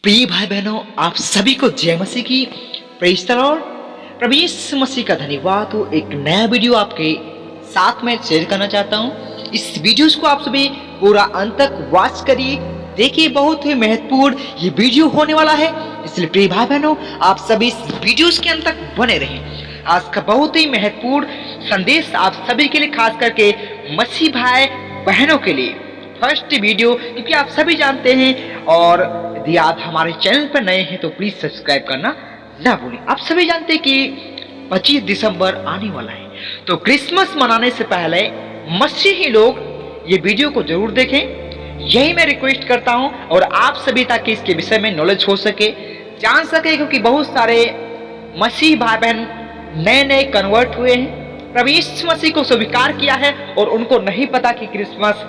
प्रिय भाई बहनों, आप सभी को जय मसीह की। Praise the lord. प्रभु यीशु मसीह का धन्यवाद। तो एक नया वीडियो आपके साथ में शेयर करना चाहता हूं। इस वीडियोस को आप सभी पूरा अंत तक वॉच करिए। देखिए, बहुत ही महत्वपूर्ण ये वीडियो होने वाला है, इसलिए प्रिय भाई बहनों आप सभी इस वीडियोस के अंत तक बने रहें। आज का बहुत ही महत्वपूर्ण संदेश आप सभी के लिए, खास करके मसीह भाई बहनों के लिए फर्स्ट वीडियो, क्योंकि आप सभी जानते हैं, और यदि आप हमारे चैनल पर नए हैं तो प्लीज सब्सक्राइब करना ना भूलें। आप सभी जानते हैं कि 25 दिसंबर आने वाला है, तो क्रिसमस मनाने से पहले मसीही लोग ये वीडियो को जरूर देखें, यही मैं रिक्वेस्ट करता हूं। और आप सभी ताकि इसके विषय में नॉलेज हो सके, जान सके, क्योंकि बहुत सारे मसीह भाई बहन नए नए कन्वर्ट हुए हैं, प्रभु यीशु मसीह को स्वीकार किया है, और उनको नहीं पता कि क्रिसमस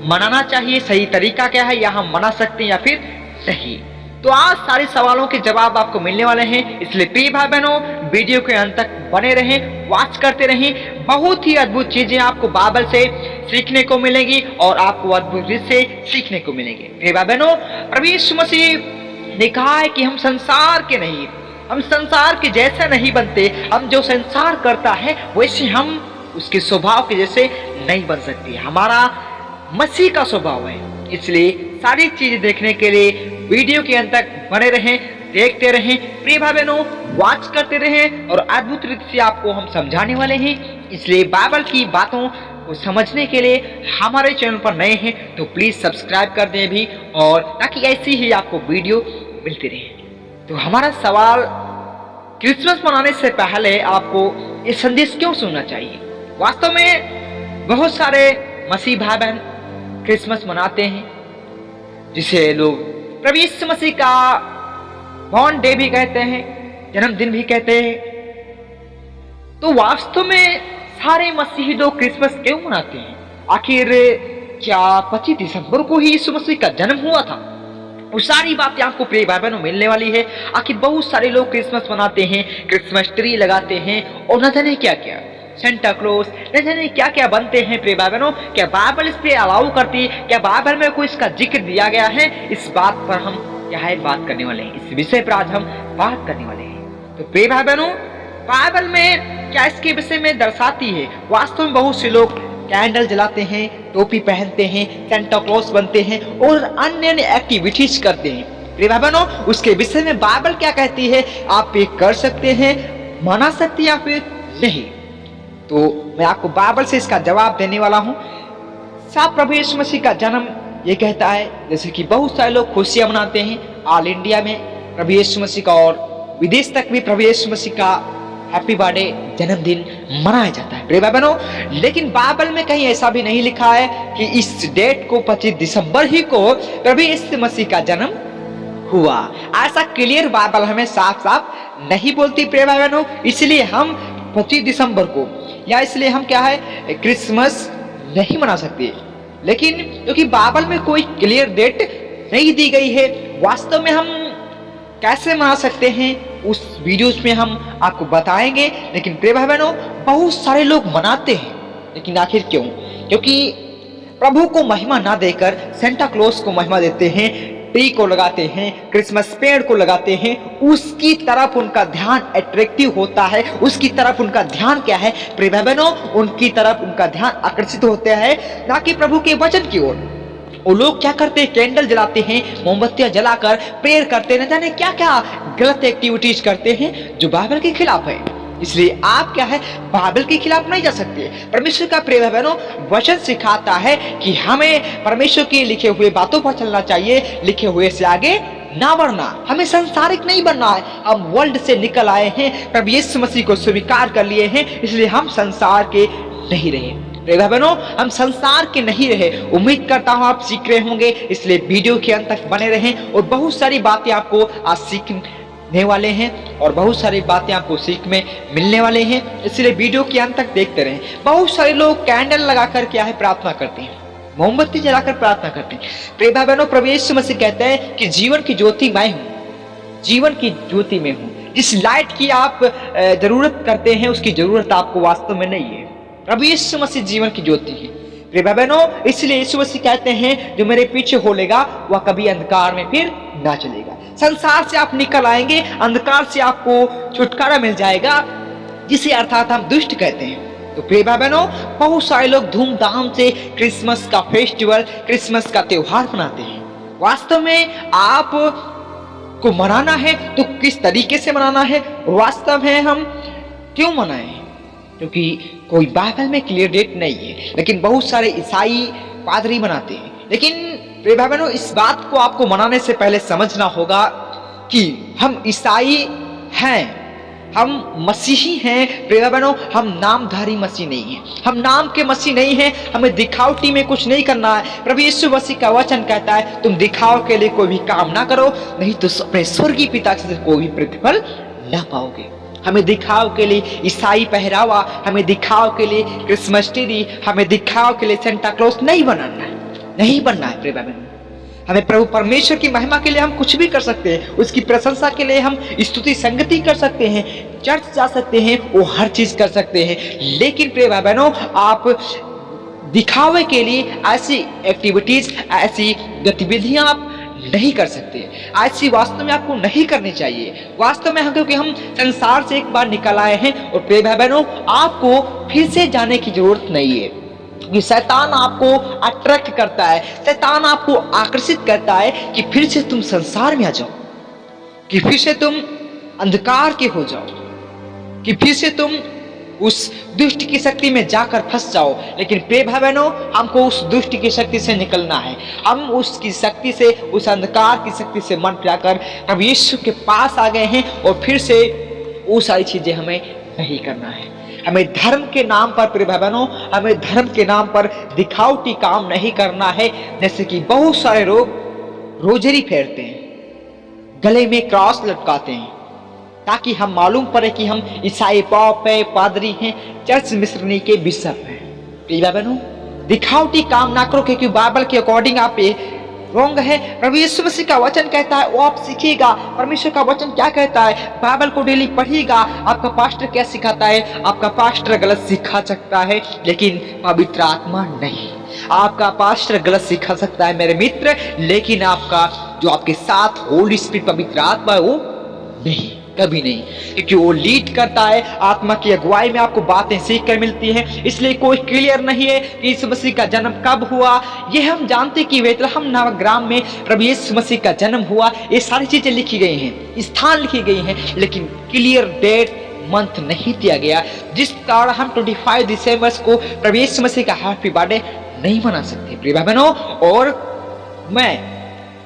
मनाना चाहिए, सही तरीका क्या है, या हम मना सकते हैं या फिर नहीं। तो आज सारे सवालों के जवाब आपको मिलने वाले हैं, इसलिए प्रिय भाई बहनों वीडियो के अंत तक बने रहें, वॉच करते रहें। बहुत ही अद्भुत चीजें आपको बाइबल से सीखने को मिलेंगी और आपको अद्भुत रीत से सीखने को मिलेंगे। प्रिय भाई बहनों, प्रभु यीशु मसीह ने कहा है कि हम संसार के नहीं, हम संसार के जैसा नहीं बनते, हम जो संसार करता है वैसे हम उसके स्वभाव के जैसे नहीं बन सकते। हमारा मसीह का स्वभाव है, इसलिए सारी चीजें देखने के लिए वीडियो के अंत तक बने रहें, देखते रहें। प्रिय भाई बहनों वॉच करते रहें, और अद्भुत रीति से आपको हम समझाने वाले हैं। इसलिए बाइबल की बातों को समझने के लिए हमारे चैनल पर नए हैं तो प्लीज सब्सक्राइब कर दें भी, और ताकि ऐसी ही आपको वीडियो मिलती रहे। तो हमारा सवाल, क्रिसमस मनाने से पहले आपको ये संदेश क्यों सुनना चाहिए? वास्तव में बहुत सारे मसीह भाई बहन क्रिसमस मनाते हैं, जिसे लोग प्रभु यीशु मसीह का बॉर्न डे भी कहते हैं, जन्मदिन भी कहते हैं। तो वास्तव में सारे मसीही लोग क्रिसमस क्यों मनाते हैं? आखिर क्या 25 दिसंबर को ही यीशु मसीह का जन्म हुआ था? वो सारी बातें आपको प्रिय भाई बहनों मिलने वाली है। आखिर बहुत सारे लोग क्रिसमस मनाते हैं, क्रिसमस ट्री लगाते हैं, और न जाने क्या क्या, सेंटा क्लॉज, न जाने क्या क्या बनते हैं। प्रिय भाई बहनों, क्या बाइबल इस पे अलाउ करती है? क्या बाइबल में कोई इसका जिक्र दिया गया है? इस बात पर हम क्या है बात करने वाले हैं, इस विषय पर आज हम बात करने वाले हैं। तो प्रिय भाई बहनों, बाइबल में क्या इसके विषय में दर्शाती है? वास्तव में बहुत से लोग कैंडल जलाते हैं, टोपी पहनते हैं, सेंटा क्लॉज बनते हैं, और अन्य एक्टिविटीज करते हैं। प्रिय भाई बहनों, उसके विषय में बाइबल क्या कहती है? आप ये कर सकते हैं, मना सकते हैं या फिर नहीं? तो मैं आपको बाइबल से इसका जवाब देने वाला हूं। साथ प्रभु यीशु मसीह का जन्म ये कहता है, जैसे कि बहुत सारे लोग खुशियां मनाते हैं ऑल इंडिया में प्रभु यीशु मसीह का, और विदेश तक भी प्रभु यीशु मसीह का हैप्पी बर्थडे जन्मदिन मनाया जाता है। प्रिय भाई बहनों, लेकिन बाइबल में कहीं ऐसा भी नहीं लिखा है कि इस डेट को 25 दिसंबर ही को प्रभु यीशु मसीह का जन्म हुआ। ऐसा क्लियर बाइबल हमें साफ साफ नहीं बोलती प्रिय भाई बहनों। इसलिए हम 25 दिसंबर को, या इसलिए हम क्या है क्रिसमस नहीं मना सकते। लेकिन क्योंकि बाइबल में कोई क्लियर डेट नहीं दी गई है, वास्तव में हम कैसे मना सकते हैं उस वीडियोस में हम आपको बताएंगे। लेकिन प्रिय भाई बहनों, बहुत सारे लोग मनाते हैं, लेकिन आखिर क्यों? क्योंकि प्रभु को महिमा ना देकर सेंटा क्लॉज को महिमा देते हैं, ट्री को लगाते हैं, क्रिसमस पेड़ को लगाते हैं, उसकी तरफ उनका ध्यान अट्रैक्टिव होता है, उसकी तरफ उनका ध्यान क्या है प्रिय भाई बहनों, उनकी तरफ उनका ध्यान आकर्षित होता है, ना कि प्रभु के वचन की ओर। वो लोग क्या करते हैं? कैंडल जलाते हैं, मोमबत्तियां जलाकर प्रेयर करते हैं, न जाने क्या क्या गलत एक्टिविटीज करते हैं जो बाइबल के खिलाफ है। इसलिए आप क्या है बाइबल के खिलाफ नहीं जा सकते। परमेश्वर का प्रिय बहनों वचन सिखाता है कि हमें परमेश्वर के लिखे हुए बातों पर चलना चाहिए, लिखे हुए से आगे ना बढ़ना। हमें संसारिक नहीं बनना है। हम वर्ल्ड से निकल आए हैं, प्रभु यीशु मसीह को स्वीकार कर लिए हैं, इसलिए हम संसार के नहीं रहे। प्रिय बहनों, हम संसार के नहीं रहे। उम्मीद करता हूं आप सीख रहे होंगे, इसलिए वीडियो के अंत तक बने रहें, और बहुत सारी बातें आपको आज सीखने वाले हैं, और बहुत सारी बातें आपको सीख में मिलने वाले हैं, इसलिए वीडियो के अंत तक देखते रहें। बहुत सारे लोग कैंडल लगाकर क्या है प्रार्थना करते हैं, मोमबत्ती जलाकर प्रार्थना करते हैं। प्रिय भाई बहनों, प्रभु यीशु मसीह कहते हैं कि जीवन की ज्योति मैं हूँ, जीवन की ज्योति में हूँ। जिस लाइट की आप जरूरत करते हैं, उसकी जरूरत आपको वास्तव में नहीं है। प्रभु यीशु मसीह जीवन की ज्योति है। प्रिय भाई बहनों, इसलिए यीशु मसीह कहते हैं जो मेरे पीछे होलेगा वह कभी अंधकार में फिर ना चलेगा। संसार से आप निकल आएंगे, अंधकार से आपको छुटकारा मिल जाएगा, जिसे अर्थात हम दुष्ट कहते हैं। तो प्रिय भाई बहनों, बहुत सारे लोग धूमधाम से क्रिसमस का फेस्टिवल, क्रिसमस का त्योहार मनाते हैं। वास्तव में आप को मनाना है तो किस तरीके से मनाना है, वास्तव में हम क्यों मनाएं? क्योंकि कोई बाइबल में क्लियर डेट नहीं है, लेकिन बहुत सारे ईसाई पादरी मनाते हैं। लेकिन प्रिय भाई बहनों, इस बात को आपको मनाने से पहले समझना होगा कि हम ईसाई हैं, हम मसीही हैं। प्रिय भाई बहनों, हम नामधारी मसीह नहीं हैं, हम नाम के मसीह नहीं हैं। हमें दिखावटी में कुछ नहीं करना है। प्रभु यीशु मसीह का वचन कहता है तुम दिखाव के लिए कोई भी काम ना करो, नहीं तो अपने स्वर्गीय पिता से कोई भी प्रतिफल ना पाओगे। हमें दिखाव के लिए ईसाई पहरावा, हमें दिखाव के लिए क्रिसमस ट्री, हमें दिखाव के लिए सेंटा क्लॉज नहीं बनना है, नहीं बनना है। प्रिय भाई बहनों, हमें प्रभु परमेश्वर की महिमा के लिए हम कुछ भी कर सकते हैं, उसकी प्रशंसा के लिए हम स्तुति संगति कर सकते हैं, चर्च जा सकते हैं, वो हर चीज कर सकते हैं। लेकिन प्रिय भाई बहनों, आप दिखावे के लिए ऐसी एक्टिविटीज, ऐसी गतिविधियां आप नहीं कर सकते। ऐसी वास्तव में आपको नहीं करनी चाहिए। वास्तव में क्योंकि हम संसार से एक बार निकल आए हैं, और प्रिय भाई बहनों, आपको फिर से जाने की जरूरत नहीं है। कि शैतान आपको अट्रैक्ट करता है, शैतान आपको आकर्षित करता है कि फिर से तुम संसार में आ जाओ, कि फिर से तुम अंधकार के हो जाओ, कि फिर से तुम उस दुष्ट की शक्ति में जाकर फंस जाओ। लेकिन प्रिय भाई बहनों, हमको उस दुष्ट की शक्ति से निकलना है। हम उसकी शक्ति से, उस अंधकार की शक्ति से मन पिलाकर प्रभु यीशु के पास आ गए हैं, और फिर से वो सारी चीजें हमें नहीं करना है। हमें धर्म के नाम पर, प्रिय भाई बहनों, हमें धर्म के नाम पर दिखावटी काम नहीं करना है। जैसे कि बहुत सारे लोग रोजरी फेरते हैं, गले में क्रॉस लटकाते हैं, ताकि हम मालूम पड़े कि हम ईसाई पॉप है, पादरी हैं, चर्च मिशनरी के बिशप हैं। प्रिय भाई बहनों, दिखावटी काम ना करो, क्योंकि बाइबल के अकॉर्डिंग आप ये रॉन्ग है। प्रभु यीशु मसीह का वचन कहता है वो आप सीखिएगा। परमेश्वर का वचन क्या कहता है, बाइबल को डेली पढ़िएगा। आपका पास्टर क्या सिखाता है, आपका पास्टर गलत सिखा सकता है, लेकिन पवित्र आत्मा नहीं। आपका पास्टर गलत सिखा सकता है मेरे मित्र, लेकिन आपका जो आपके साथ होली स्पिरिट पवित्र आत्मा है वो नहीं, कभी नहीं। क्योंकि वो लीड करता है, आत्मा की अगुवाई में आपको बातें सीख कर मिलती हैं। इसलिए कोई क्लियर नहीं है कि यीशु मसीह का जन्म कब हुआ। ये हम जानते कि बेथलेहम नामक ग्राम में प्रभु यीशु मसीह का जन्म हुआ। ये सारी चीजें लिखी गई हैं, स्थान लिखी गई हैं, लेकिन क्लियर डेट, मंथ नहीं दिया गया, जिस कारण हम 25 दिसंबर को प्रभु यीशु मसीह का हैप्पी बर्थडे नहीं मना सकते। प्रिय भाई बहनों, और मैं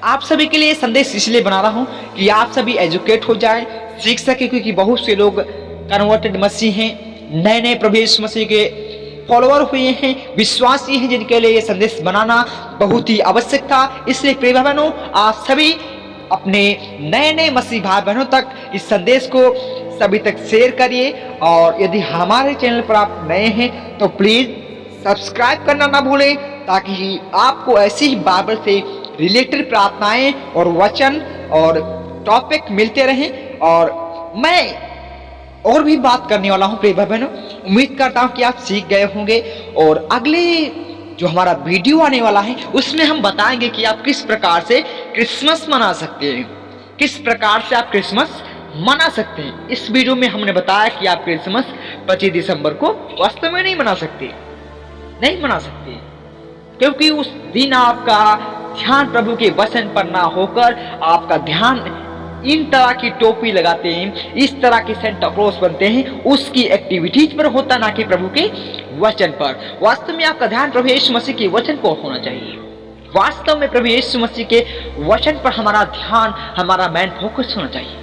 आप सभी के लिए संदेश इसलिए बना रहा हूं कि आप सभी एजुकेट हो जाएं, सीख सके, क्योंकि बहुत से लोग कन्वर्टेड मसीह हैं, नए नए प्रभु यीशु मसीह के फॉलोअर हुए हैं, विश्वासी हैं, जिनके लिए ये संदेश बनाना बहुत ही आवश्यक था। इसलिए प्रिय भाई बहनों, आप सभी अपने नए नए मसीह भाई बहनों तक इस संदेश को सभी तक शेयर करिए। और यदि हमारे चैनल पर आप नए हैं तो प्लीज सब्सक्राइब करना ना भूलें, ताकि आपको ऐसी ही बाइबल से रिलेटेड प्रार्थनाएं और वचन और टॉपिक मिलते रहें। और मैं और भी बात करने वाला हूं प्रिय भाई बहनों, उम्मीद करता हूं कि आप सीख गए होंगे। और अगले जो हमारा वीडियो आने वाला है उसमें हम बताएंगे कि आप किस प्रकार से क्रिसमस मना सकते हैं, किस प्रकार से आप क्रिसमस मना सकते हैं। इस वीडियो में हमने बताया कि आप क्रिसमस 25 दिसंबर को वास्तव में नहीं मना सकते, नहीं मना सकते, क्योंकि उस दिन आपका ध्यान प्रभु के वचन पर ना होकर आपका ध्यान इन तरह की टोपी लगाते हैं, इस तरह के सेंटा क्लॉज बनते हैं, उसकी एक्टिविटीज पर होता, ना कि प्रभु के वचन पर। वास्तव में आपका ध्यान प्रभु यीशु मसीह के वचन पर होना चाहिए। वास्तव में प्रभु यीशु मसीह के वचन पर हमारा ध्यान, हमारा मेन फोकस होना चाहिए।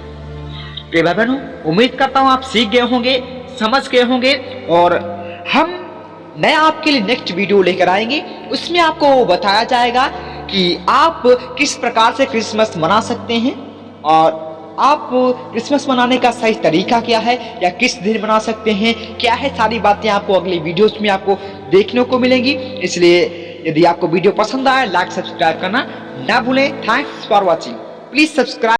प्रिय भाई बहनों, उम्मीद करता हूँ आप सीख गए होंगे, समझ गए होंगे। और हम नया आपके लिए नेक्स्ट वीडियो लेकर आएंगे, उसमें आपको बताया जाएगा कि आप किस प्रकार से क्रिसमस मना सकते हैं, और आप क्रिसमस मनाने का सही तरीका क्या है, या किस दिन मना सकते हैं, क्या है, सारी बातें आपको अगली वीडियोस में आपको देखने को मिलेंगी। इसलिए यदि आपको वीडियो पसंद आए, लाइक सब्सक्राइब करना ना भूलें। Thanks for watching, please subscribe.